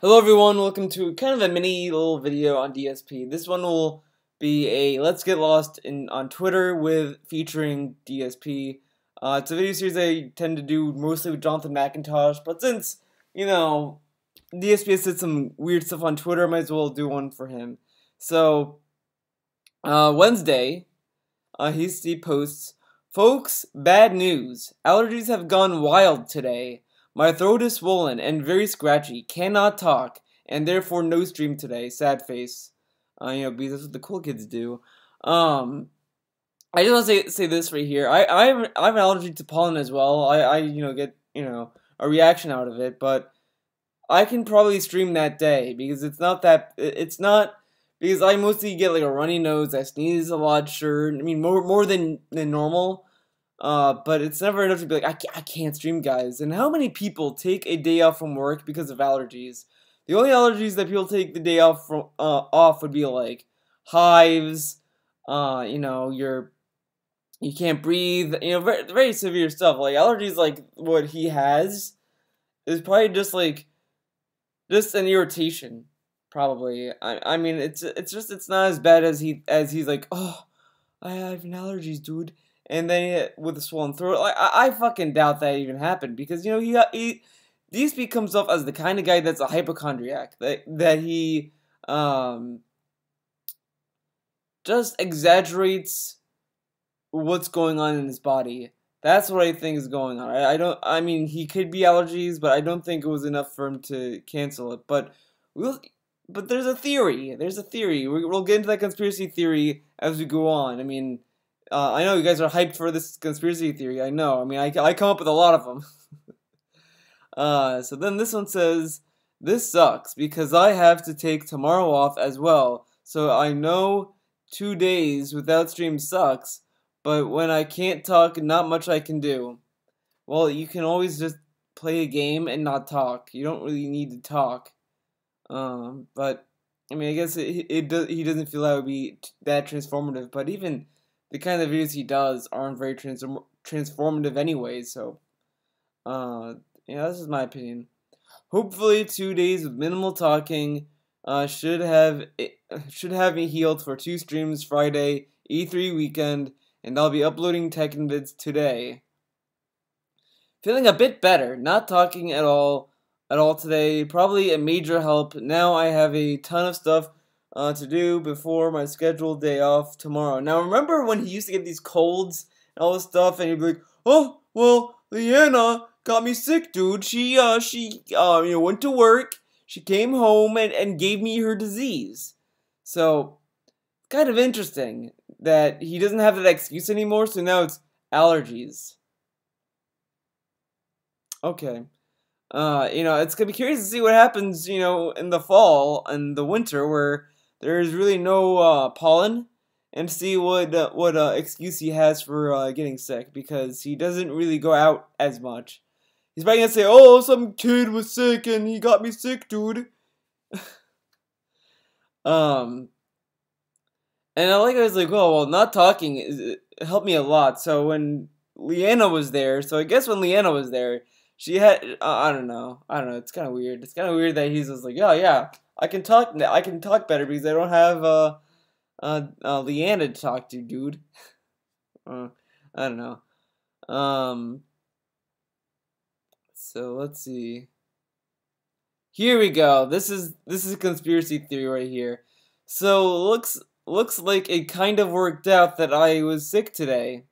Hello everyone, welcome to kind of a mini little video on DSP. This one will be a Let's Get Lost on Twitter featuring DSP. It's a video series I tend to do mostly with Jonathan McIntosh, but since, DSP has said some weird stuff on Twitter, I might as well do one for him. So, Wednesday, he posts, "Folks, bad news. Allergies have gone wild today. My throat is swollen and very scratchy. Cannot talk, and therefore no stream today. Sad face." Because that's what the cool kids do. I just want to say this right here. I have an allergy to pollen as well. I get a reaction out of it, but I can probably stream that day because it's not because I mostly get like a runny nose. I sneeze a lot, sure. I mean more than normal. But it's never enough to be like, I can't stream, guys. And how many people take a day off from work because of allergies? The only allergies that people take the day off would be like hives, you can't breathe, very, very severe stuff. Like allergies, like what he has, is probably just an irritation. Probably. I mean, it's not as bad as he's like, oh, I have an allergies, dude. And then with a swollen throat, like I fucking doubt that even happened because he DSP comes off as the kind of guy that's a hypochondriac that he just exaggerates what's going on in his body. That's what I think is going on. I mean, he could be allergies, but I don't think it was enough for him to cancel it. But there's a theory. There's a theory. We'll get into that conspiracy theory as we go on. I mean, I know you guys are hyped for this conspiracy theory. I know. I mean, I come up with a lot of them. So then this one says, "This sucks because I have to take tomorrow off as well. So I know 2 days without stream sucks, but when I can't talk, not much I can do." Well, you can always just play a game and not talk. You don't really need to talk. But I mean, I guess he doesn't feel that would be that transformative. But even the kind of videos he does aren't very transformative anyway. So, this is my opinion. Hopefully, 2 days with minimal talking should have me healed for 2 streams Friday, E3 weekend, and I'll be uploading Tekken vids today. Feeling a bit better, not talking at all today. Probably a major help. Now I have a ton of stuff to do before my scheduled day off tomorrow. Now remember when he used to get these colds and all this stuff, and he'd be like, "Oh, well, Leanna got me sick, dude. She went to work. She came home and gave me her disease." So kind of interesting that he doesn't have that excuse anymore. So now it's allergies. Okay. It's gonna be curious to see what happens, in the fall and the winter where there's really no pollen, and see what excuse he has for getting sick because he doesn't really go out as much. He's probably gonna say, "Oh, some kid was sick and he got me sick, dude." And I was like, "Oh, well, not talking helped me a lot." So when Leanna was there, so I guess when Leanna was there, she had I don't know. It's kind of weird. It's kind of weird that he's just like, "Oh yeah, I can talk. I can talk better because I don't have Leanna to talk to, dude." I don't know. So let's see. Here we go. This is a conspiracy theory right here. So looks like it kind of worked out that I was sick today.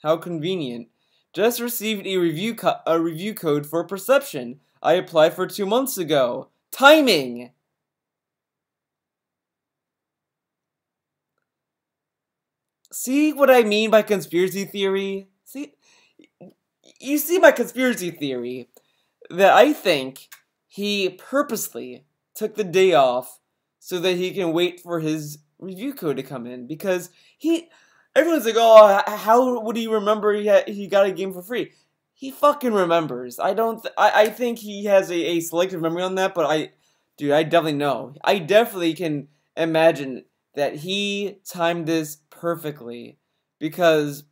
How convenient. Just received a review code for Perception. I applied for 2 months ago. Timing! See what I mean by conspiracy theory? You see my conspiracy theory that I think he purposely took the day off so that he can wait for his review code to come in because everyone's like, "Oh, how would he remember he got a game for free?" He fucking remembers. I think he has a selective memory on that, but I definitely know. I definitely can imagine that he timed this perfectly because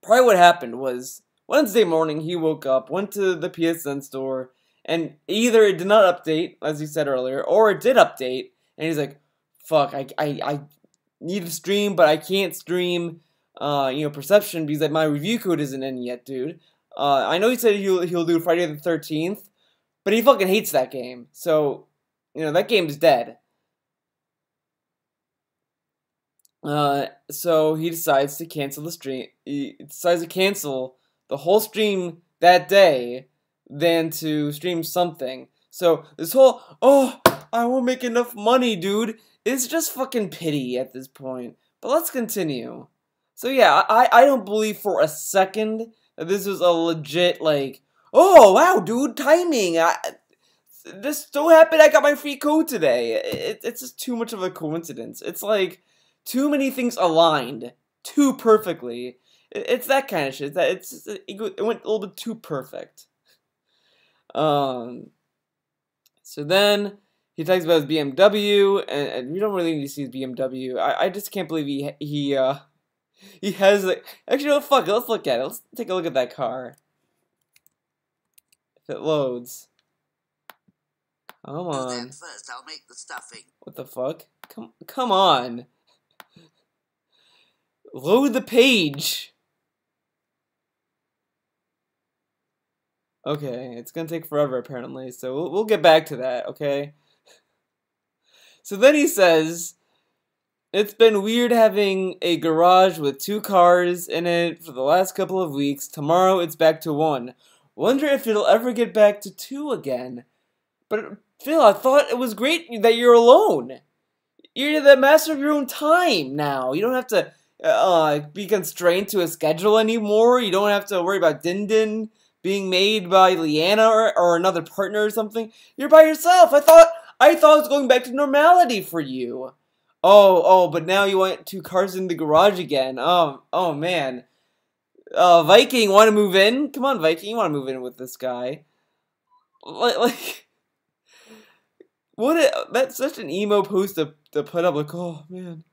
probably what happened was Wednesday morning he woke up, went to the PSN store, and either it did not update, as he said earlier, or it did update, and he's like, fuck, I need to stream, but I can't stream, Perception because like, my review code isn't in yet, dude. I know he said he'll do Friday the 13th, but he fucking hates that game, so, that game's dead. So he decides to cancel the stream. He decides to cancel the whole stream that day, than to stream something. So this whole, oh, I won't make enough money, dude, it's just fucking pity at this point. But let's continue. So yeah, I don't believe for a second that this was a legit, like, oh, wow, dude, timing. This so happened I got my free code today. It's just too much of a coincidence. It's like too many things aligned too perfectly. It's that kind of shit. It went a little bit too perfect. So then he talks about his BMW, and we don't really need to see his BMW. I just can't believe he has like, actually, no, fuck it, let's look at it. Let's take a look at that car. If it loads. Come on. First, I'll make the stuffing. What the fuck? Come on. Load the page. Okay, it's gonna take forever apparently, so we'll get back to that, okay? So then he says, it's been weird having a garage with 2 cars in it for the last couple of weeks. Tomorrow it's back to 1. Wonder if it'll ever get back to 2 again. But Phil, I thought it was great that you're alone. You're the master of your own time now. You don't have to be constrained to a schedule anymore. You don't have to worry about Din Din being made by Leanna or another partner or something. You're by yourself. I thought it was going back to normality for you. Oh, but now you want 2 cars in the garage again. Oh man. Viking, want to move in? Come on, Viking, you want to move in with this guy? Like, that's such an emo post to put up. Like, oh man,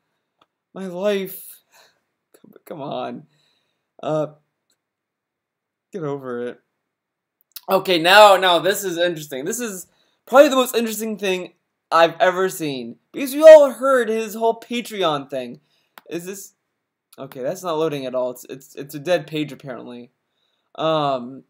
my life. Come on. Get over it. Okay, now this is interesting. This is probably the most interesting thing I've ever seen. Because we all heard his whole Patreon thing. Is this... Okay, that's not loading at all. It's a dead page apparently. So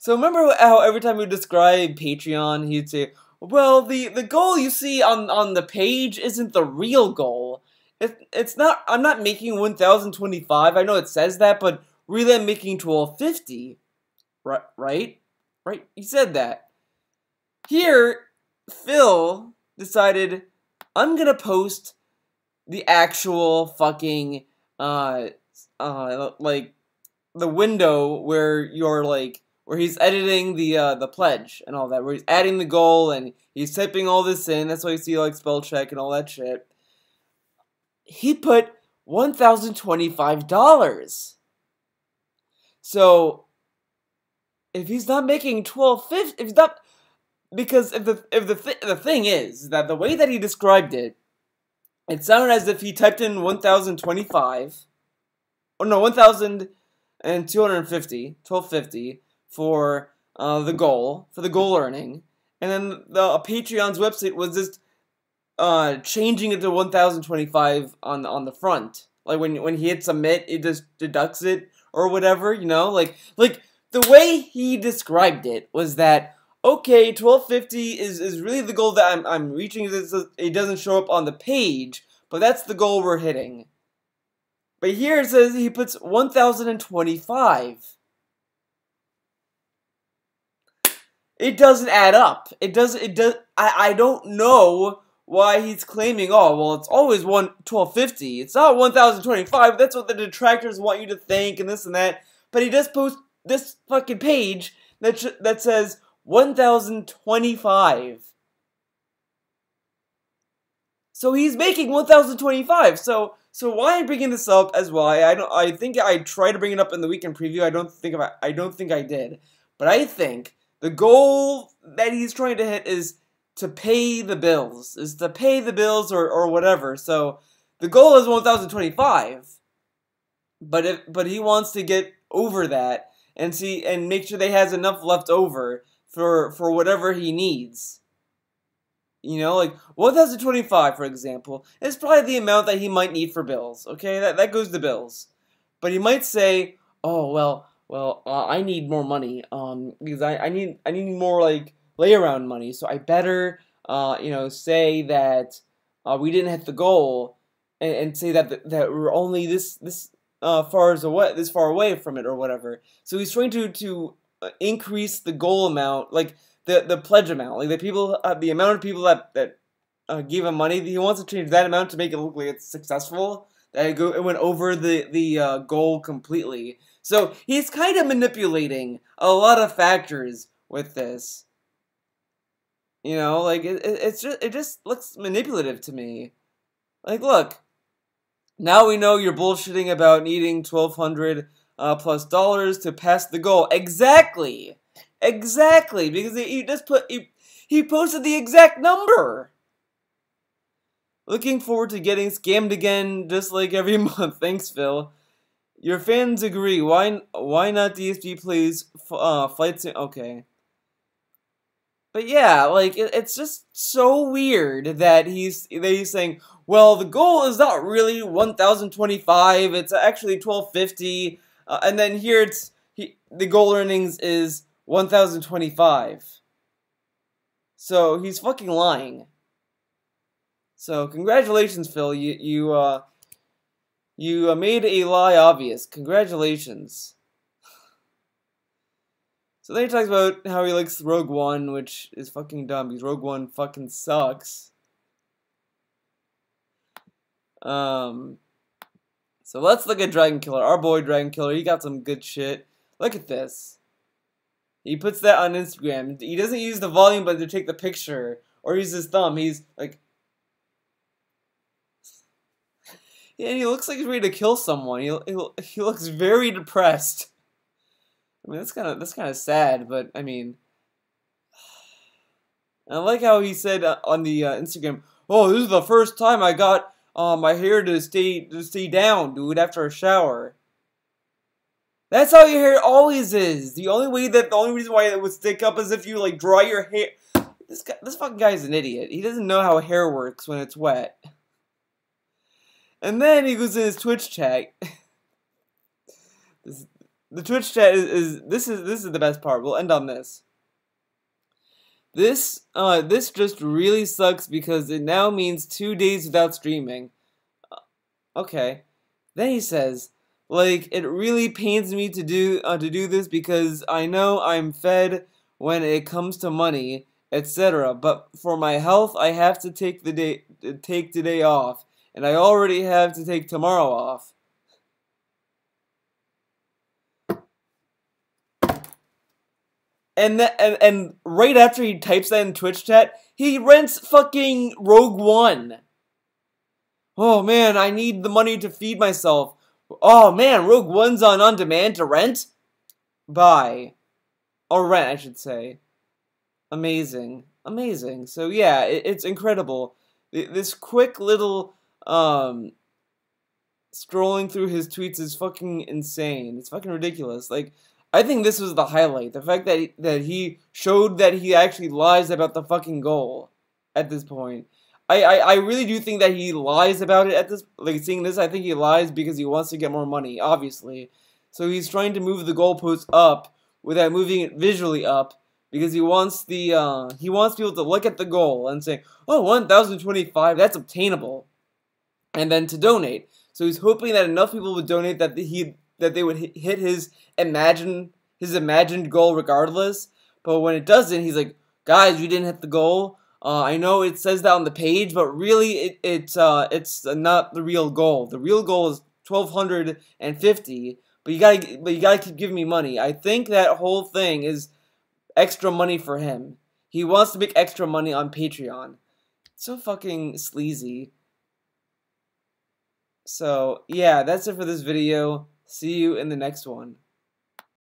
remember how every time we describe Patreon, he'd say, well, the goal you see on the page isn't the real goal. It's not, I'm not making 1,025, I know it says that, but really I'm making 1,250. Right? Right? He said that. Here, Phil decided, I'm gonna post the actual fucking, like, the window where you're, like, where he's editing the pledge and all that, where he's adding the goal and he's typing all this in. That's why you see, like, spell check and all that shit. He put $1,025. So if he's not making 1,250, if he's not, because if the thing is that the way that he described it, it sounded as if he typed in 1,025, or no, 1,250, 1,250 for the goal earning, and then the Patreon's website was just changing it to 1,025 on the front. Like when he hit submit, it just deducts it or whatever, you know, like the way he described it was that, okay, 1,250 is really the goal that I'm reaching. It doesn't show up on the page, but that's the goal we're hitting. But here it says he puts 1,025. It doesn't add up. I don't know why he's claiming, oh, well, it's always 1,250. It's not 1,025. That's what the detractors want you to think and this and that. But he just posts this fucking page that says 1,025. So he's making 1,025. So why I'm bringing this up as well? I think I tried to bring it up in the weekend preview. I don't think I did. But I think the goal that he's trying to hit is to pay the bills. Or whatever. So the goal is 1,025. But he wants to get over that. and make sure that he has enough left over for whatever he needs. You know, like 1,025, for example, is probably the amount that he might need for bills. Okay, that goes to bills, but he might say, "Oh I need more money, because I need more like lay around money, so I better say that we didn't hit the goal, and say that we're only this far away from it or whatever." So he's trying to increase the goal amount, like the pledge amount, like the amount of people that gave him money. He wants to change that amount to make it look like it's successful, that it went over the goal completely. So he's kind of manipulating a lot of factors with this. You know, like it just looks manipulative to me. Like, look, now we know you're bullshitting about needing $1,200 plus dollars to pass the goal. Exactly, because he posted the exact number. Looking forward to getting scammed again, just like every month. Thanks, Phil. Your fans agree. Why not DSP plays Flight Sim? Okay. But yeah, like it's just so weird that he's saying, well, the goal is not really 1,025; it's actually 1,250, and then here the goal earnings is 1,025. So he's fucking lying. So congratulations, Phil. You made a lie obvious. Congratulations. So then he talks about how he likes Rogue One, which is fucking dumb, because Rogue One fucking sucks. So let's look at Dragon Killer. Our boy Dragon Killer, he got some good shit. Look at this. He puts that on Instagram. He doesn't use the volume button to take the picture, or use his thumb. He's like... Yeah, he looks like he's ready to kill someone. He looks very depressed. I mean, that's kind of sad, but I mean, I like how he said on the Instagram, "Oh, this is the first time I got my hair to stay down, dude, after a shower." That's how your hair always is. The only reason why it would stick up is if you like dry your hair. This fucking guy is an idiot. He doesn't know how hair works when it's wet. And then he goes in his Twitch chat. The Twitch chat is the best part. We'll end on this. This just really sucks because it now means 2 days without streaming. Okay. Then he says, like, it really pains me to do this because I know I'm fed when it comes to money, etc. But for my health, I have to take today off, and I already have to take tomorrow off. And right after he types that in Twitch chat, he rents fucking Rogue One. Oh man, I need the money to feed myself. Oh man, Rogue One's on demand to rent? Buy. Or rent, I should say. Amazing. Amazing. So yeah, it's incredible. This quick little, scrolling through his tweets is fucking insane. It's fucking ridiculous. Like, I think this was the highlight. The fact that he showed that he actually lies about the fucking goal at this point. I really do think that he lies about it at this, like, seeing this, I think he lies because he wants to get more money, obviously. So he's trying to move the goalposts up without moving it visually up because he wants people to look at the goal and say, "Oh, 1,025, that's obtainable." And then to donate. So he's hoping that enough people would donate that they would hit his imagined goal regardless. But when it doesn't, he's like, "Guys, we didn't hit the goal. I know it says that on the page, but really it's not the real goal. The real goal is 1,250. But you gotta keep giving me money." I think that whole thing is extra money for him. He wants to make extra money on Patreon. So fucking sleazy. So, yeah, that's it for this video. See you in the next one.